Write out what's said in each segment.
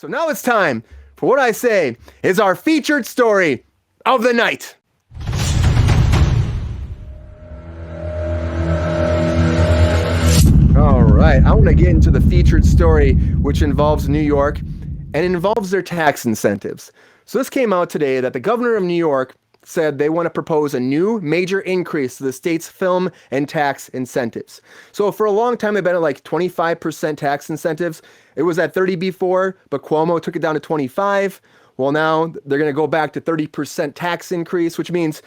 So now it's time for what I say is our featured story of the night. All right, I want to get into the featured story, which involves New York, and it involves their tax incentives. So this came out today that the governor of New York said they want to propose a new major increase to the state's film and tax incentives. So for a long time, they've been at like 25% tax incentives. It was at 30 before, but Cuomo took it down to 25. Well, now they're going to go back to 30% tax increase, which means,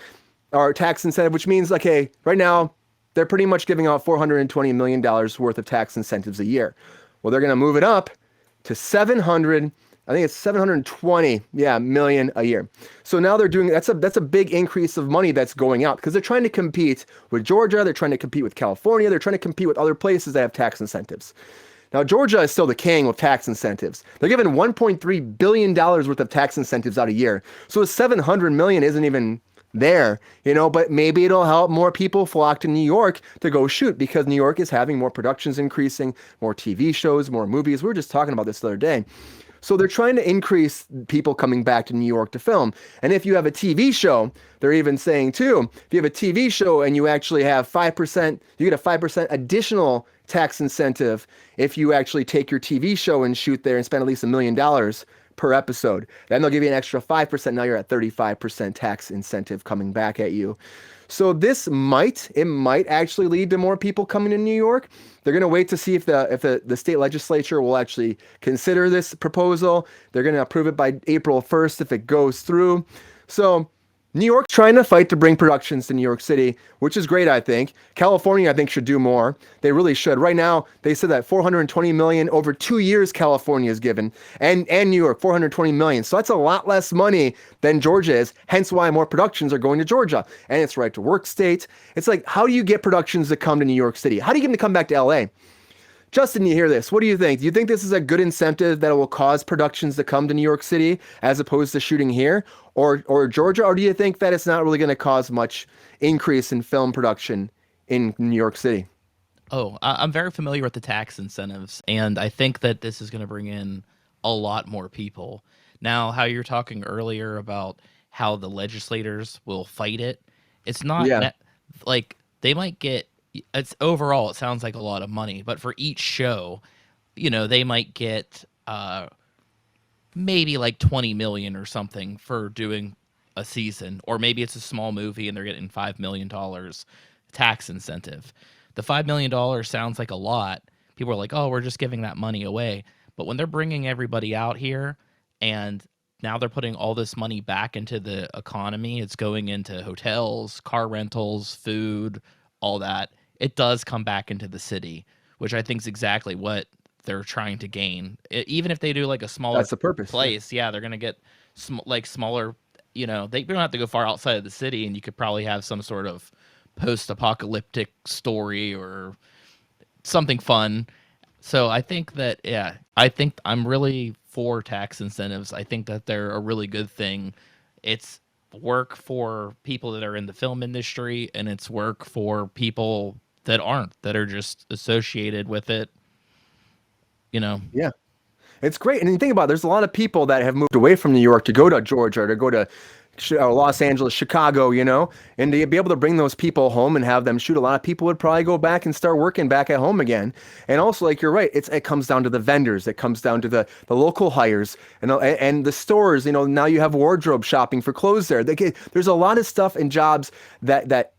or tax incentive, which means, okay, right now, they're pretty much giving out $420 million worth of tax incentives a year. Well, they're going to move it up to 720 million a year. So now they're doing, that's a big increase of money that's going out because they're trying to compete with Georgia, they're trying to compete with California, they're trying to compete with other places that have tax incentives. Now, Georgia is still the king with tax incentives. They're giving $1.3 billion worth of tax incentives out a year. So the 700 million isn't even there, but maybe it'll help more people flock to New York to go shoot because New York is having more productions increasing, more TV shows, more movies. We were just talking about this the other day. So they're trying to increase people coming back to New York to film. And if you have a TV show, they're even saying too, if you have a TV show and you actually have 5%, you get a 5% additional tax incentive if you actually take your TV show and shoot there and spend at least $1 million per episode. Then they'll give you an extra 5%. Now you're at 35% tax incentive coming back at you. So this might actually lead to more people coming to New York. They're going to wait to see if the state legislature will actually consider this proposal. They're going to approve it by April 1st if it goes through. So New York's trying to fight to bring productions to New York City, which is great, I think. California, I think, should do more. They really should. Right now, they said that $420 million over 2 years California is given, and New York, $420 million. So that's a lot less money than Georgia is, hence why more productions are going to Georgia. And it's right to work state. It's like, how do you get productions to come to New York City? How do you get them to come back to LA? Justin, you hear this. What do you think? Do you think this is a good incentive that will cause productions to come to New York City as opposed to shooting here or Georgia? Or do you think that it's not really going to cause much increase in film production in New York City? Oh, I'm very familiar with the tax incentives, and I think that this is going to bring in a lot more people. Now, how you're talking earlier about how the legislators will fight it, it's not Yeah. like they might get it's overall it sounds like a lot of money, but for each show, they might get maybe like 20 million or something for doing a season, or maybe it's a small movie and they're getting $5 million tax incentive. The $5 million sounds like a lot. People are like, oh, we're just giving that money away. But when they're bringing everybody out here and now they're putting all this money back into the economy, it's going into hotels, car rentals, food, all that. It does come back into the city, which I think is exactly what they're trying to gain. Even if they do like a smaller That's the purpose. place, yeah, they're going to get smaller, they don't have to go far outside of the city, and you could probably have some sort of post-apocalyptic story or something fun. So I think that, I think I'm really for tax incentives. I think that they're a really good thing. It's work for people that are in the film industry, and it's work for people that aren't, that are just associated with it, Yeah. It's great. And you think about it, there's a lot of people that have moved away from New York to go to Georgia or to go to Los Angeles, Chicago, and to be able to bring those people home and have them shoot. A lot of people would probably go back and start working back at home again. And also, like you're right, it comes down to the vendors. It comes down to the local hires and the stores. Now you have wardrobe shopping for clothes there. There's a lot of stuff and jobs that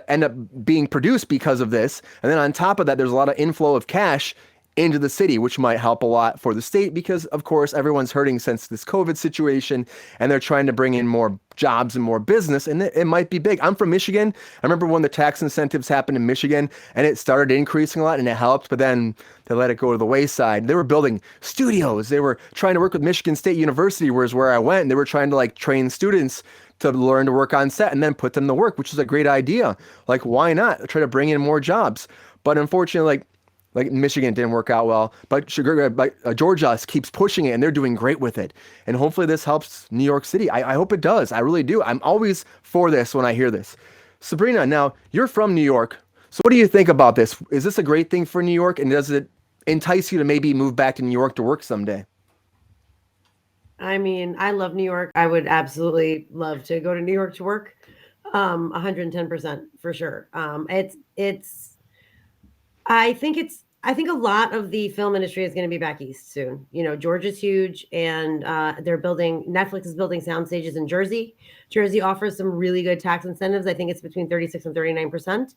end up being produced because of this. And then on top of that, there's a lot of inflow of cash into the city, which might help a lot for the state because, of course, everyone's hurting since this COVID situation, and they're trying to bring in more jobs and more business, and it might be big. I'm from Michigan. I remember when the tax incentives happened in Michigan, and it started increasing a lot, and it helped, but then they let it go to the wayside. They were building studios. They were trying to work with Michigan State University, where I went, and they were trying to train students to learn to work on set and then put them to work, which is a great idea. Why not try to bring in more jobs? But unfortunately, like Michigan didn't work out well, but Georgia keeps pushing it, and they're doing great with it. And hopefully this helps New York City. I hope it does. I really do. I'm always for this when I hear this. Sabrina, now you're from New York. So what do you think about this? Is this a great thing for New York? And does it entice you to maybe move back to New York to work someday? I mean, I love New York. I would absolutely love to go to New York to work. 110% for sure. I think a lot of the film industry is going to be back east soon. You know, Georgia's huge, and Netflix is building sound stages in Jersey. Jersey offers some really good tax incentives. I think it's between 36 and 39%.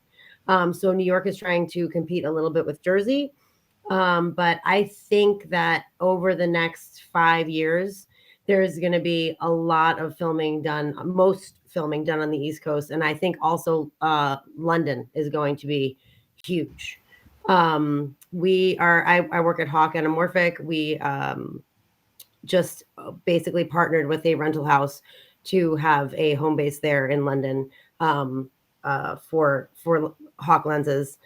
So New York is trying to compete a little bit with Jersey. But I think that over the next 5 years, there's going to be a lot of filming done, most filming done on the East Coast. And I think also London is going to be huge. I work at Hawk Anamorphic. We just basically partnered with a rental house to have a home base there in London for Hawk lenses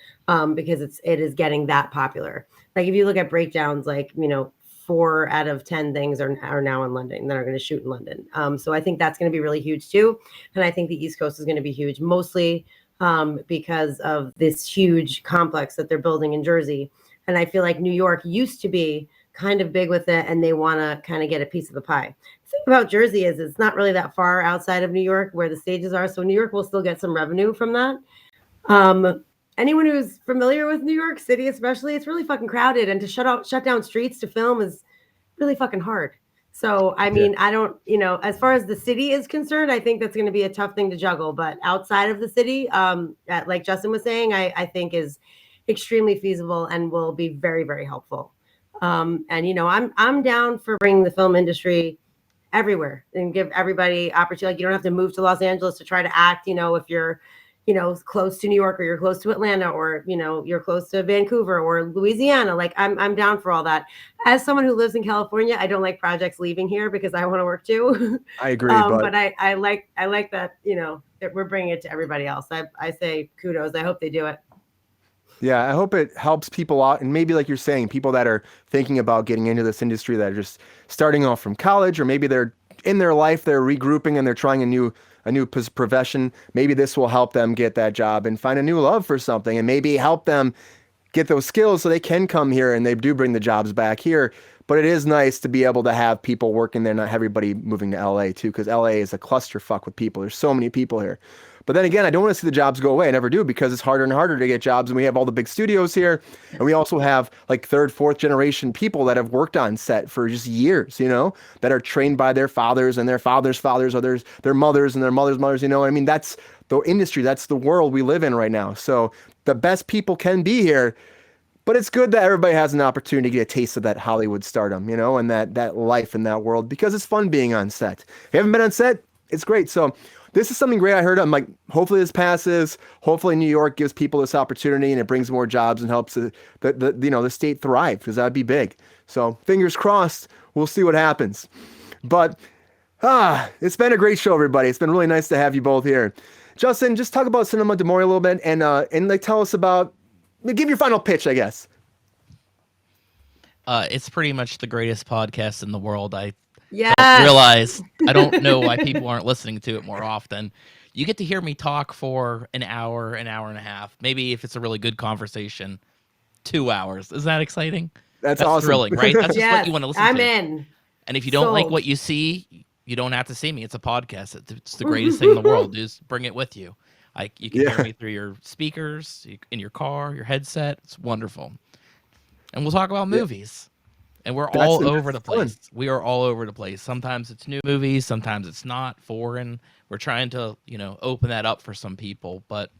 because it is getting that popular. Like if you look at breakdowns, like 4 out of 10 things are now in London that are going to shoot in London. So I think that's going to be really huge too, and I think the East Coast is going to be huge, mostly because of this huge complex that they're building in Jersey. And I feel like New York used to be kind of big with it, and they want to kind of get a piece of the pie. The thing about Jersey is it's not really that far outside of New York where the stages are, so New York will still get some revenue from that. Anyone who's familiar with New York City, especially, it's really fucking crowded, and to shut down streets to film is really fucking hard. So, I mean, I don't, as far as the city is concerned, I think that's going to be a tough thing to juggle. But outside of the city, like Justin was saying, I think is extremely feasible and will be very, very helpful. And I'm down for bringing the film industry everywhere and give everybody opportunity. Like you don't have to move to Los Angeles to try to act. If you're close to New York, or you're close to Atlanta, or you're close to Vancouver or Louisiana. Like I'm down for all that. As someone who lives in California, I don't like projects leaving here because I want to work too. I agree, but I like that that we're bringing it to everybody else. I say kudos. I hope they do it. Yeah, I hope it helps people out, and maybe like you're saying, people that are thinking about getting into this industry that are just starting off from college, or maybe they're in their life, they're regrouping and they're trying a new profession. Maybe this will help them get that job and find a new love for something, and maybe help them get those skills so they can come here and they do bring the jobs back here. But it is nice to be able to have people working there, not everybody moving to LA too, because LA is a clusterfuck with people. There's so many people here. But then again, I don't want to see the jobs go away. I never do, because it's harder and harder to get jobs. And we have all the big studios here. And we also have like third, fourth generation people that have worked on set for just years, that are trained by their fathers and their fathers' fathers, or their mothers and their mothers' mothers. I mean, that's the industry. That's the world we live in right now. So the best people can be here. But it's good that everybody has an opportunity to get a taste of that Hollywood stardom, and that life in that world, because it's fun being on set. If you haven't been on set, it's great. So this is something great I heard. I'm like, hopefully this passes. Hopefully New York gives people this opportunity and it brings more jobs and helps the state thrive, because that'd be big. So fingers crossed. We'll see what happens. But it's been a great show, everybody. It's been really nice to have you both here. Justin, just talk about Cinema d'Amore a little bit, and like tell us about. Give your final pitch, I guess. It's pretty much the greatest podcast in the world. I Yes. don't realize. I don't know why people aren't listening to it more often. You get to hear me talk for an hour and a half. Maybe if it's a really good conversation, 2 hours. Isn't that exciting? That's awesome. Thrilling, right? That's just what you want to listen to. I'm in. And if you don't like what you see, you don't have to see me. It's a podcast. It's the greatest thing in the world. Just bring it with you. You can hear me through your speakers, in your car, your headset. It's wonderful. And we'll talk about movies. And we're all over the place. We are all over the place. Sometimes it's new movies. Sometimes it's not, foreign. We're trying to, open that up for some people. But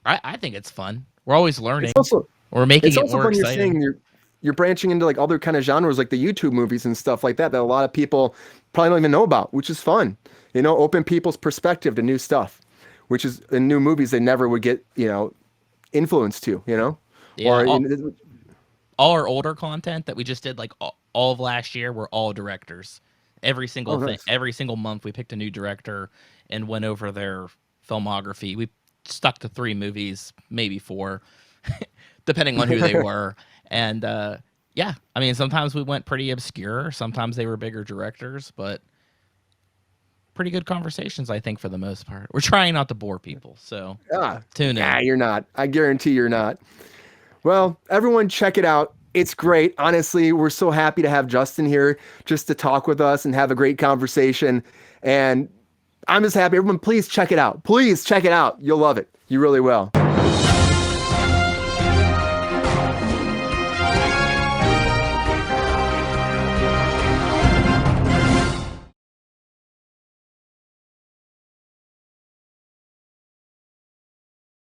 I think it's fun. We're always learning. We're making it more exciting. You're branching into like other kind of genres, like the YouTube movies and stuff like that a lot of people probably don't even know about, which is fun. Open people's perspective to new stuff, which is in new movies they never would get, influence to, Yeah, or all our older content that we just did, like all of last year, we're all directors. Every single thing, every single month, we picked a new director and went over their filmography. We stuck to 3 movies, maybe 4, depending on who they were. And I mean, sometimes we went pretty obscure. Sometimes they were bigger directors, but pretty good conversations, I think, for the most part. We're trying not to bore people, so tune in. You're not. I guarantee you're not. Well, everyone check it out. It's great. Honestly, we're so happy to have Justin here just to talk with us and have a great conversation. And I'm just happy. Everyone, please check it out. Please check it out. You'll love it. You really will.